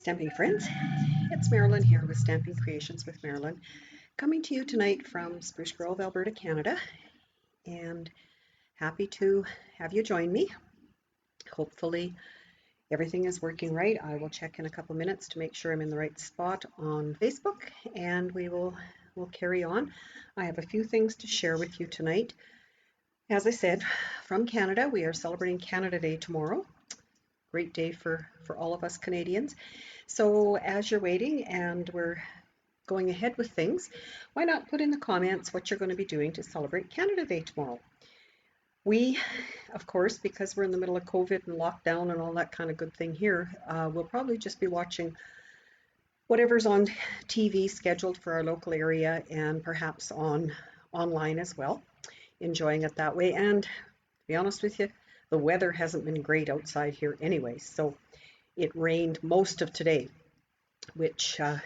Stamping friends, it's Marilyn here with Stamping Creations with Marilyn, coming to you tonight from Spruce Grove, Alberta, Canada, and happy to have you join me. Hopefully everything is working right. I will check in a couple minutes to make sure I'm in the right spot on Facebook, and we'll carry on. I have a few things to share with you tonight. As I said, from Canada, we are celebrating Canada Day tomorrow. Great day for all of us Canadians. So as you're waiting and we're going ahead with things, why not put in the comments what you're going to be doing to celebrate Canada Day tomorrow? We, of course, because we're in the middle of COVID and lockdown and all that kind of good thing here, we'll probably just be watching whatever's on TV scheduled for our local area and perhaps online as well, enjoying it that way. And to be honest with you, the weather hasn't been great outside here anyway, so it rained most of today, which I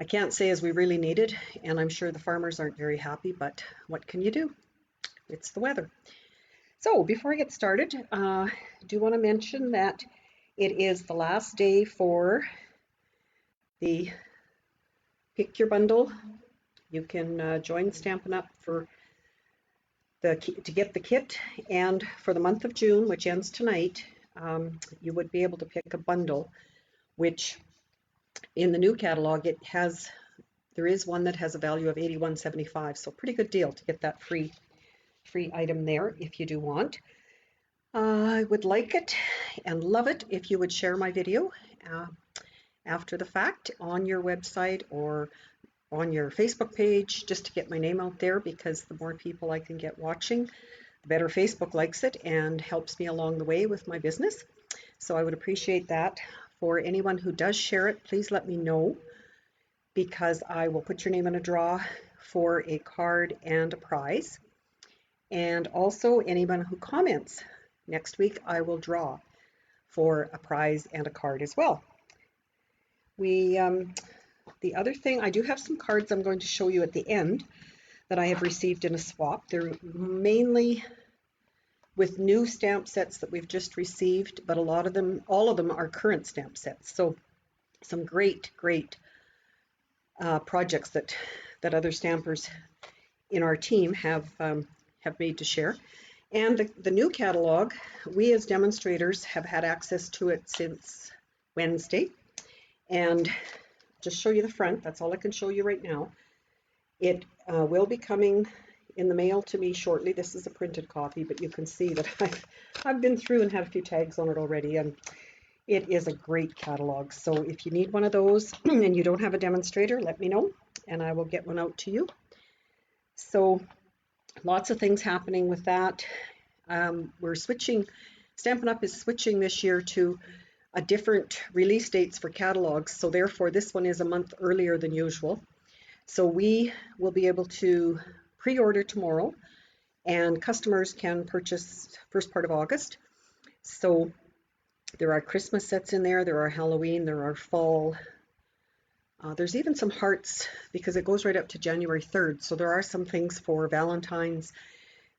can't say as we really needed, and I'm sure the farmers aren't very happy, but what can you do? It's the weather. So before I get started, I do want to mention that it is the last day for the Pick Your Bundle. You can join Stampin' Up for to get the kit, and for the month of June, which ends tonight, you would be able to pick a bundle, which in the new catalog there is one that has a value of $81.75, so pretty good deal to get that free item there if you do want. I would like it and love it if you would share my video after the fact on your website or on your Facebook page, just to get my name out there, because the more people I can get watching, the better Facebook likes it and helps me along the way with my business. So I would appreciate that. For anyone who does share it, please let me know, because I will put your name in a draw for a card and a prize. And also anyone who comments next week, I will draw for a prize and a card as well. The other thing, I do have some cards I'm going to show you at the end that I have received in a swap. They're mainly with new stamp sets that we've just received, but all of them are current stamp sets. So some great projects that other stampers in our team have made to share. And the new catalog, we as demonstrators have had access to it since Wednesday. And just show you the front, that's all I can show you right now. It will be coming in the mail to me shortly. This is a printed copy, but you can see that I've been through and had a few tags on it already, and it is a great catalog. So if you need one of those and you don't have a demonstrator, let me know and I will get one out to you. So lots of things happening with that. We're switching, Stampin' Up is switching this year to a different release dates for catalogs, so therefore this one is a month earlier than usual. So we will be able to pre-order tomorrow, and customers can purchase first part of August. So there are Christmas sets in there, there are Halloween, there are fall, there's even some hearts, because it goes right up to January 3rd, so there are some things for Valentine's,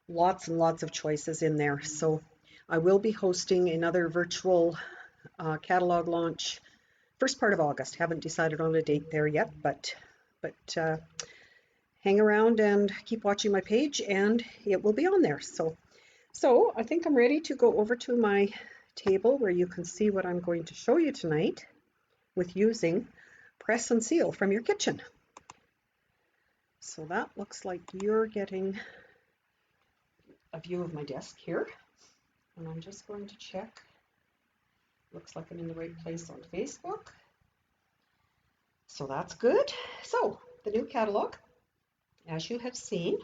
lots and lots of choices in there. So I will be hosting another virtual catalog launch first part of August. Haven't decided on a date there yet, but hang around and keep watching my page and it will be on there. So I think I'm ready to go over to my table where you can see what I'm going to show you tonight with using press and seal from your kitchen. So that looks like you're getting a view of my desk here, and I'm just going to check. Looks like I'm in the right place on Facebook. So that's good. So the new catalog, as you have seen,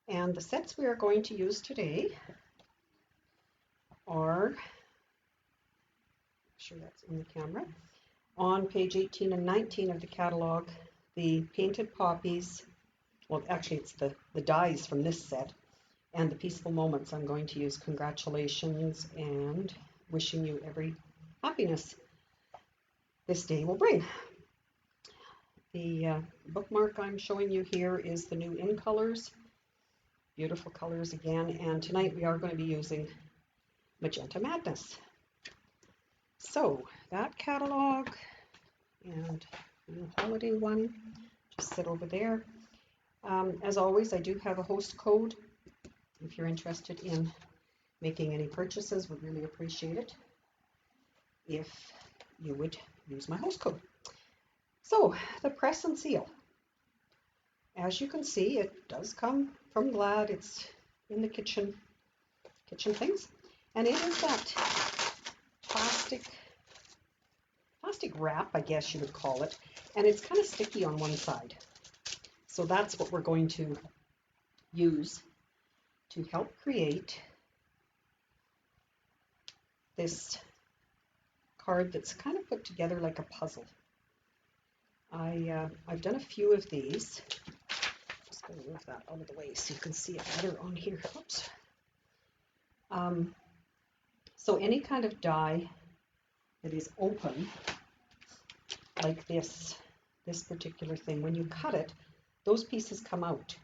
and the sets we are going to use today are, make sure that's in the camera, on page 18 and 19 of the catalog, the painted poppies, well actually it's the dies from this set, and the peaceful moments. I'm going to use congratulations and wishing you every happiness this day will bring. The bookmark I'm showing you here is the new in colors. Beautiful colors again, and tonight we are going to be using Magenta Madness. So that catalog and the holiday one just sit over there. As always, I do have a host code. If you're interested in making any purchases, would really appreciate it if you would use my host code. So the press and seal. As you can see, it does come from Glad. It's in the kitchen things, and it is that plastic wrap, I guess you would call it, and it's kind of sticky on one side. So that's what we're going to use to help create this card that's kind of put together like a puzzle. I've done a few of these. Just going to move that out of the way so you can see it better on here. Oops. So any kind of die that is open, like this particular thing, when you cut it, those pieces come out,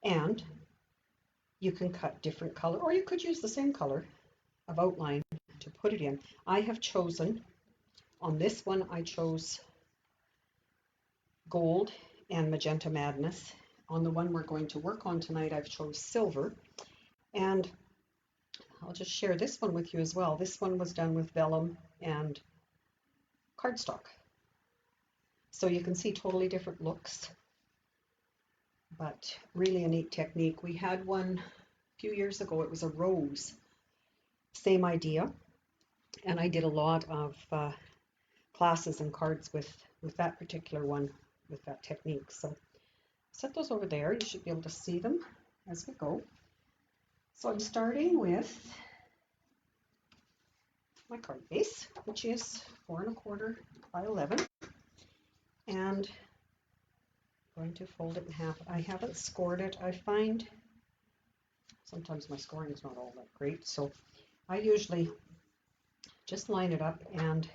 and you can cut different color, or you could use the same color of outline to put it in. I have chosen, on this one, I chose gold and magenta madness. On the one we're going to work on tonight, I've chose silver, and I'll just share this one with you as well. This one was done with vellum and cardstock. So you can see totally different looks, but really a neat technique. We had one a few years ago. It was a rose. Same idea. And I did a lot of classes and cards with that particular one, with that technique. So set those over there. You should be able to see them as we go. So I'm starting with my card base, which is 4 1/4 by 11, and I'm going to fold it in half. I haven't scored it. I find sometimes my scoring is not all that great, so I usually just line it up and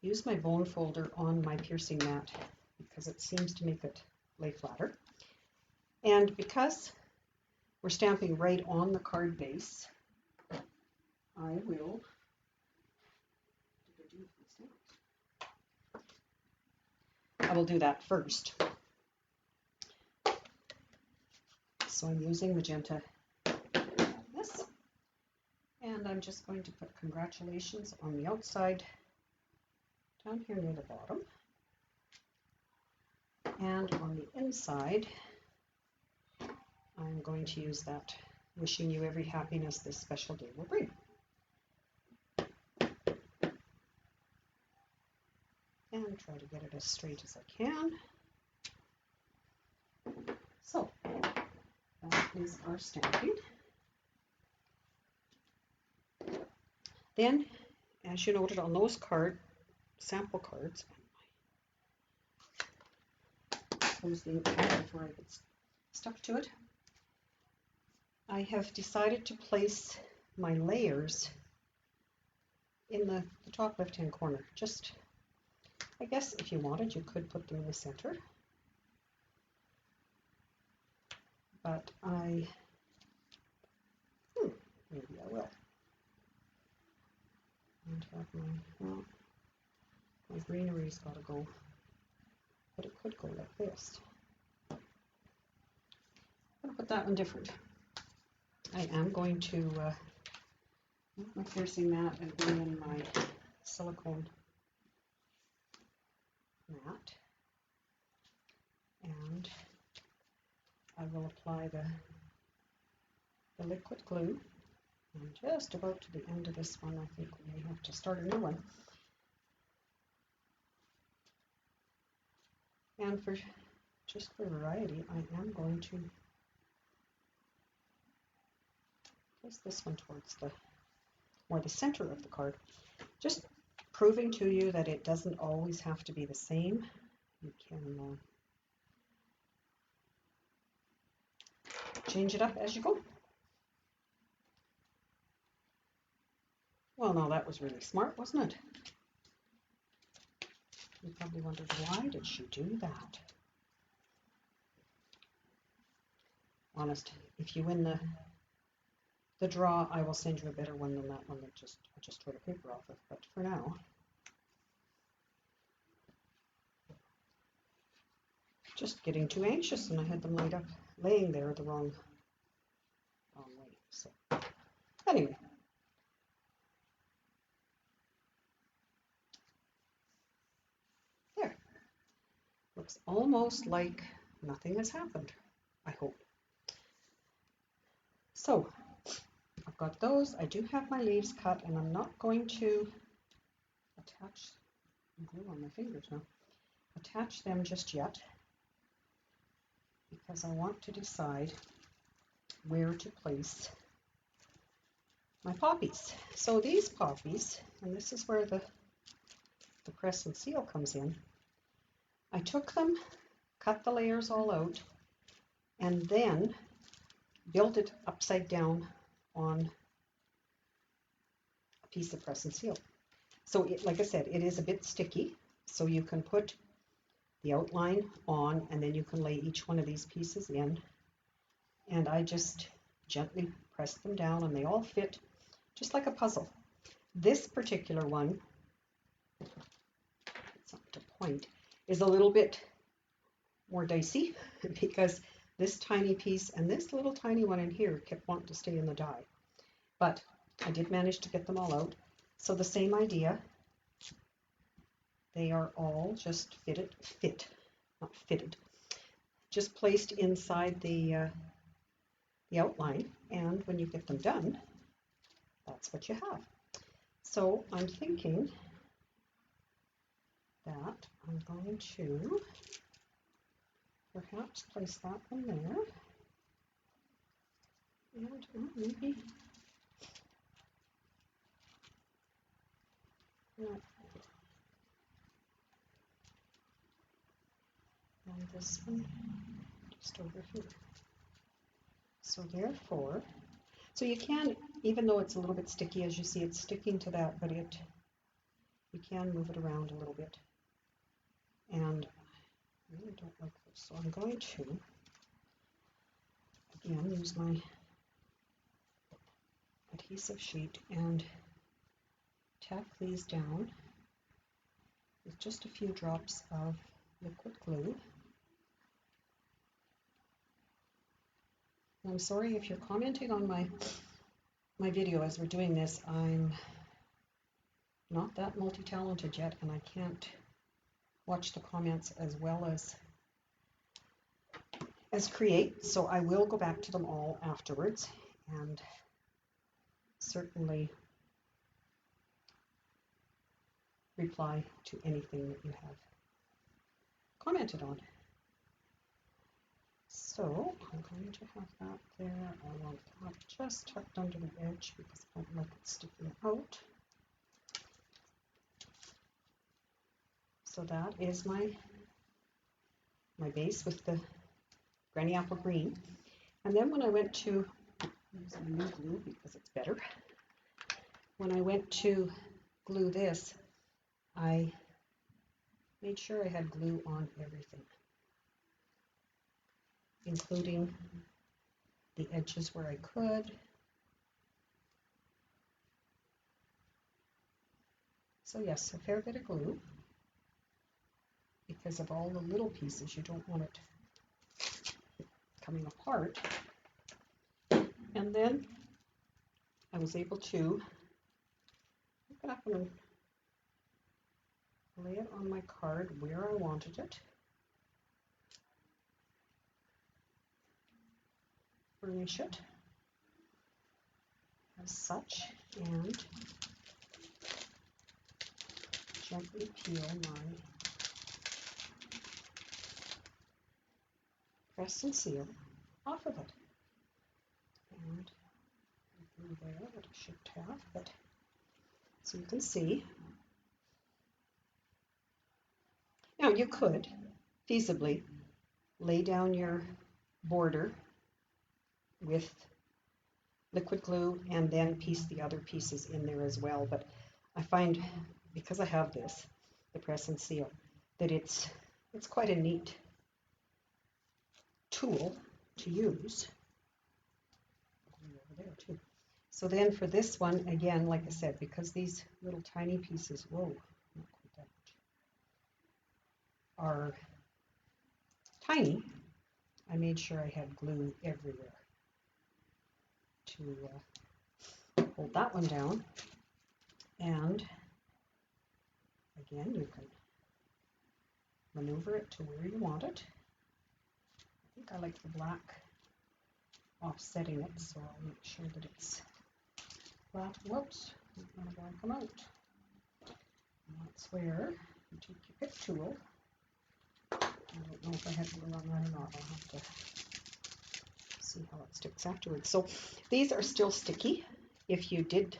use my bone folder on my piercing mat because it seems to make it lay flatter. And because we're stamping right on the card base, I will do that first. So I'm using magenta this, and I'm just going to put congratulations on the outside down here near the bottom, and on the inside I'm going to use that wishing you every happiness this special day will bring. And try to get it as straight as I can. So that is our stamping. Then, as you noted on those sample cards, close the ink before I get stuck to it, I have decided to place my layers in the top left-hand corner. Just, I guess if you wanted, you could put them in the center, but maybe I will. And have my greenery's got to go, but it could go like this. I'm going to put that one different. I am going to move my piercing mat and bring in my silicone mat, and I will apply the liquid glue. I'm just about to the end of this one. I think we may have to start a new one. And just for variety, I am going to place this one towards the center of the card. Just proving to you that it doesn't always have to be the same. You can change it up as you go. Well, now that was really smart, wasn't it? You probably wondered, why did she do that? Honest, if you win the draw, I will send you a better one than that one that I just tore the paper off of. But for now, just getting too anxious, and I had them laying there the wrong way. So anyway, there. Looks almost like nothing has happened, I hope. So I've got those. I do have my leaves cut, and I'm not going to attach glue on my fingers now. Attach them just yet, because I want to decide where to place my poppies. So these poppies, and this is where the press and seal comes in, I took them, cut the layers all out, and then built it upside down on a piece of press and seal. So like I said, it is a bit sticky, so you can put the outline on, and then you can lay each one of these pieces in, and I just gently press them down, and they all fit just like a puzzle. This particular one, it's up to point, is a little bit more dicey because this tiny piece and this little tiny one in here kept wanting to stay in the die, but I did manage to get them all out. So the same idea, they are all just not fitted, just placed inside the outline, and when you get them done, that's what you have. So I'm thinking that I'm going to perhaps place that one there, and maybe not. And this one just over here. So therefore, so you can, even though it's a little bit sticky, as you see, it's sticking to that, but you can move it around a little bit. And I really don't like this, so I'm going to, again, use my adhesive sheet and tack these down with just a few drops of liquid glue. And I'm sorry if you're commenting on my video as we're doing this. I'm not that multi-talented yet, and I can't watch the comments as well as create, so I will go back to them all afterwards and certainly reply to anything that you have commented on. So I'm going to have that there. I want that just tucked under the edge because I don't like it sticking out. So that is my base with the granny apple green. And then when I went to use my new glue because it's better, when I went to glue this, I made sure I had glue on everything, including the edges where I could. So yes, a fair bit of glue, because of all the little pieces, you don't want it coming apart. And then I was able to pick it up and lay it on my card where I wanted it. Burnish it as such, and gently peel my press and seal off of it. And glue there that I should have, but so you can see. Now you could feasibly lay down your border with liquid glue and then piece the other pieces in there as well, but I find, because I have this, the press and seal, that it's quite a neat tool to use. Over there too. So then for this one, again, like I said, because these little tiny pieces, whoa, not quite that much, are tiny, I made sure I had glue everywhere to hold that one down. And again, you can maneuver it to where you want it. I think I like the black offsetting it, so I'll make sure that it's flat. Whoops, I'm going to black them out. And that's where you take your pick tool. I don't know if I have glue on that or not. I'll have to see how it sticks afterwards. So these are still sticky if you did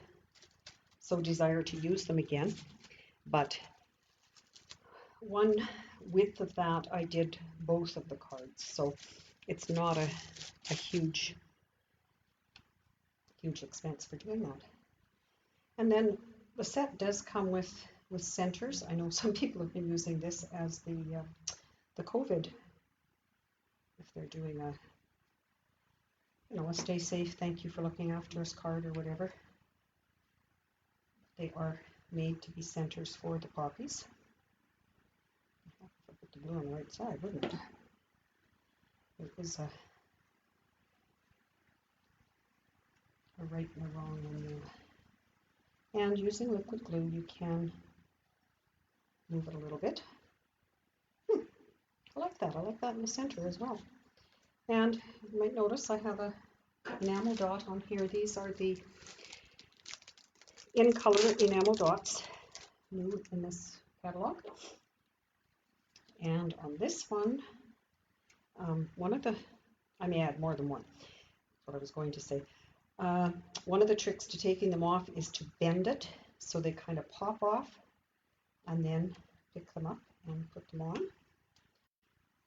so desire to use them again, but one width of that I did both of the cards, so it's not a huge expense for doing that. And then the set does come with centers. I know some people have been using this as the COVID, if they're doing a stay safe, thank you for looking after us card or whatever. They are made to be centers for the poppies. If I put the glue on the right side, wouldn't it? There is a right and a wrong one there. And using liquid glue, you can move it a little bit. I like that. I like that in the center as well. And you might notice I have a enamel dot on here. These are the in color enamel dots, new in this catalog. And on this one, I may add more than one, that's what I was going to say. One of the tricks to taking them off is to bend it so they kind of pop off, and then pick them up and put them on.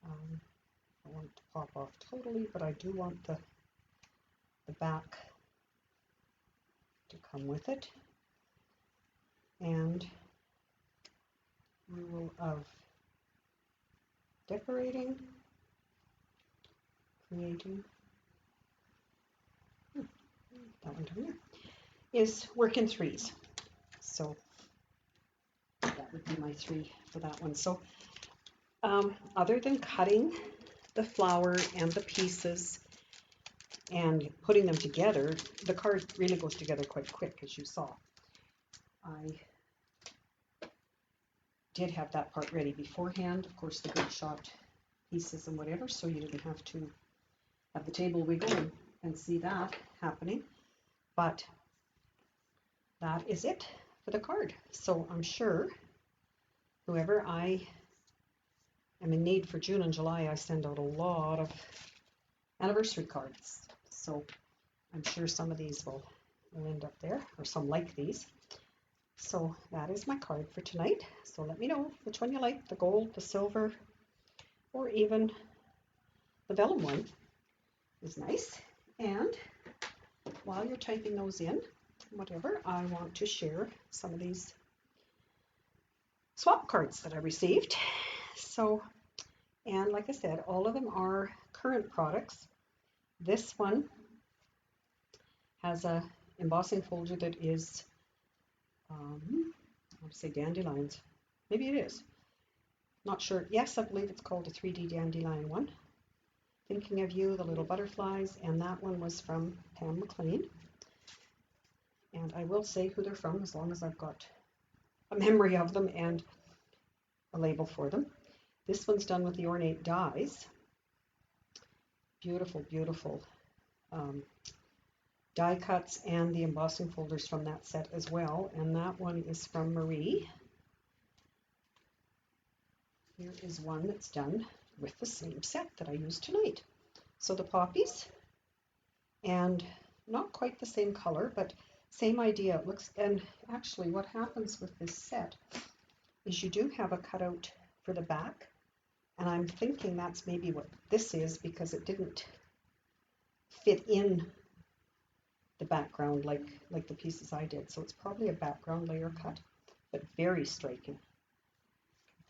I want it to pop off totally, but I do want the back to come with it. And rule of decorating, creating, that one down there, is work in threes. So that would be my 3 for that one. So other than cutting the flower and the pieces and putting them together, the card really goes together quite quick, as you saw. I did have that part ready beforehand, of course, the good shot pieces and whatever, so you didn't have to have the table wiggle and see that happening. But that is it for the card. So I'm sure whoever I am in need for June and July, I send out a lot of anniversary cards. So I'm sure some of these will end up there, or some like these. So that is my card for tonight. So let me know which one you like, the gold, the silver, or even the vellum one is nice. And while you're typing those in, whatever, I want to share some of these swap cards that I received. So, and like I said, all of them are current products. This one has a embossing folder that is I'll say dandelions. Maybe it is. Not sure. Yes, I believe it's called a 3D dandelion one. Thinking of You, the little butterflies, and that one was from Pam McLean. And I will say who they're from as long as I've got a memory of them and a label for them. This one's done with the ornate dies. Beautiful, beautiful die cuts and the embossing folders from that set as well. And that one is from Marie. Here is one that's done with the same set that I used tonight. So the poppies, and not quite the same color, but same idea. It looks, and actually what happens with this set is you do have a cutout for the back, and I'm thinking that's maybe what this is, because it didn't fit in the background like the pieces I did. So it's probably a background layer cut, but very striking.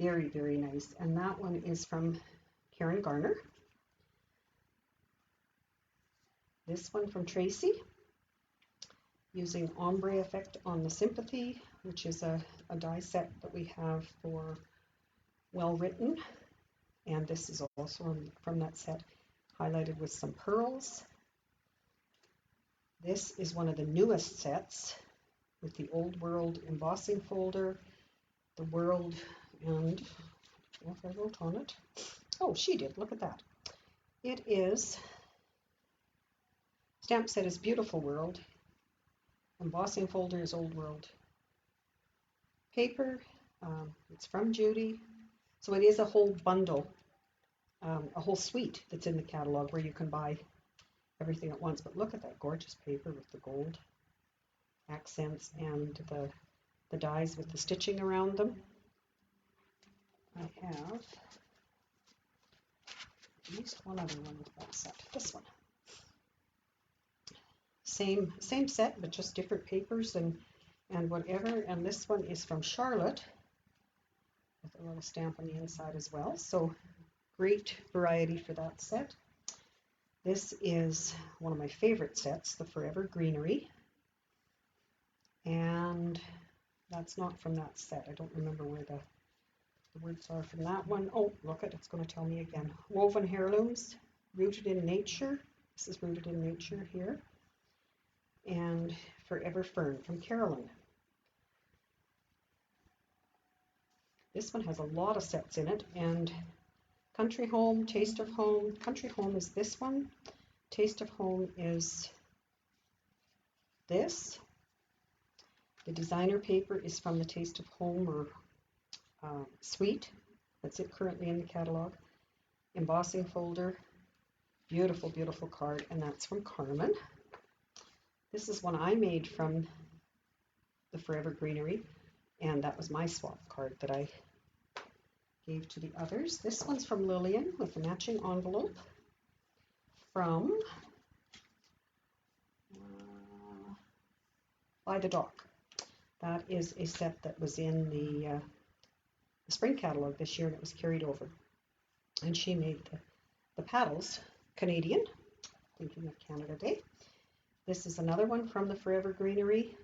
Very, very nice. And that one is from Karen Garner. This one from Tracy. using ombre effect on the sympathy, which is a die set that we have for Well Written. And this is also from that set, highlighted with some pearls. This is one of the newest sets with the Old World embossing folder, the World, and I don't know if I wrote on it. Oh, she did. Look at that. It is, stamp set is Beautiful World. Embossing folder is Old World paper. It's from Judy. So it is a whole bundle, a whole suite that's in the catalog where you can buy everything at once. But look at that gorgeous paper with the gold accents and the dies with the stitching around them. I have at least one other one with that set. This one. Same set, but just different papers and whatever. And this one is from Charlotte with a little stamp on the inside as well. So great variety for that set. This is one of my favorite sets, the Forever Greenery. And that's not from that set. I don't remember where the words are from that one. Oh, look it, it's going to tell me again. Woven Heirlooms, Rooted in Nature. This is Rooted in Nature here. And Forever Fern from Carolyn. This one has a lot of sets in it, and Country Home, Taste of Home. Country Home is this one. Taste of Home is this. The designer paper is from the Taste of Home or suite. That's it currently in the catalog. Embossing folder. Beautiful, beautiful card, and that's from Carmen. This is one I made from the Forever Greenery, and that was my swap card that I gave to the others. This one's from Lillian with a matching envelope from By the Dock. That is a set that was in the spring catalog this year, and it was carried over. And she made the paddles Canadian, thinking of Canada Day. This is another one from the Forever Greenery.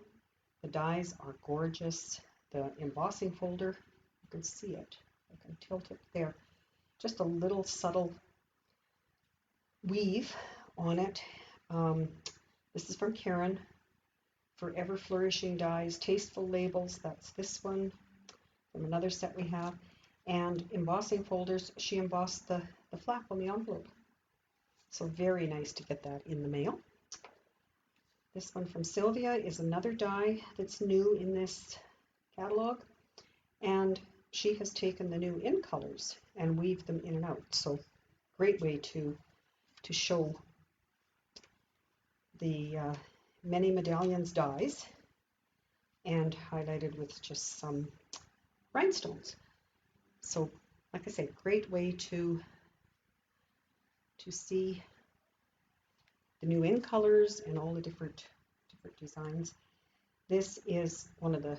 The dies are gorgeous. The embossing folder, you can see it. I can tilt it there. Just a little subtle weave on it. This is from Karen. Forever Flourishing Dies, Tasteful Labels. That's this one from another set we have. And embossing folders, she embossed the flap on the envelope. So very nice to get that in the mail. This one from Sylvia is another die that's new in this catalog, and she has taken the new in colors and weaved them in and out. So great way to show the many medallions dies, and highlighted with just some rhinestones. So like I say, great way to see the new in colors and all the different designs. This is one of the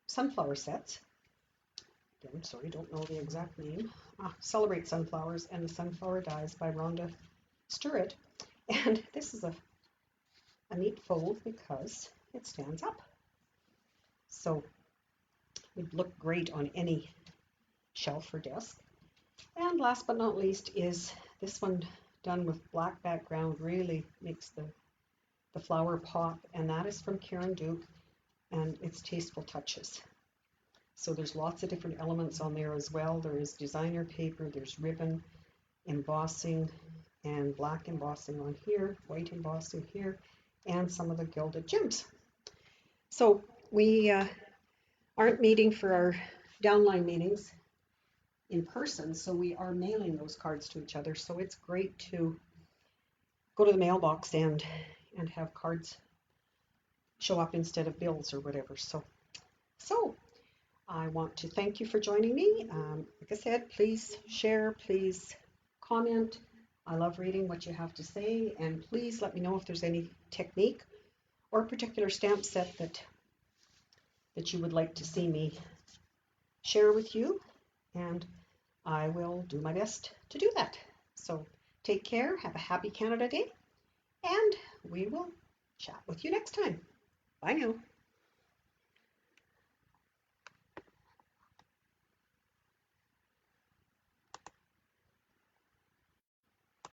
sunflower sets. Again, sorry, don't know the exact name. Celebrate Sunflowers and the Sunflower Dies by Rhonda Sturrett. And this is a neat fold because it stands up. So it would look great on any shelf or desk. And last but not least is this one done with black background, really makes the flower pop, and that is from Karen Duke, and it's Tasteful Touches. So there's lots of different elements on there as well. There is designer paper, there's ribbon, embossing, and black embossing on here, white embossing here, and some of the gilded gems. So we aren't meeting for our downline meetings in person, so we are mailing those cards to each other. So it's great to go to the mailbox and have cards show up instead of bills or whatever. So I want to thank you for joining me. Like I said, please share, please comment. I love reading what you have to say, and please let me know if there's any technique or particular stamp set that you would like to see me share with you, and I will do my best to do that. So take care, have a happy Canada Day, and we will chat with you next time. Bye now.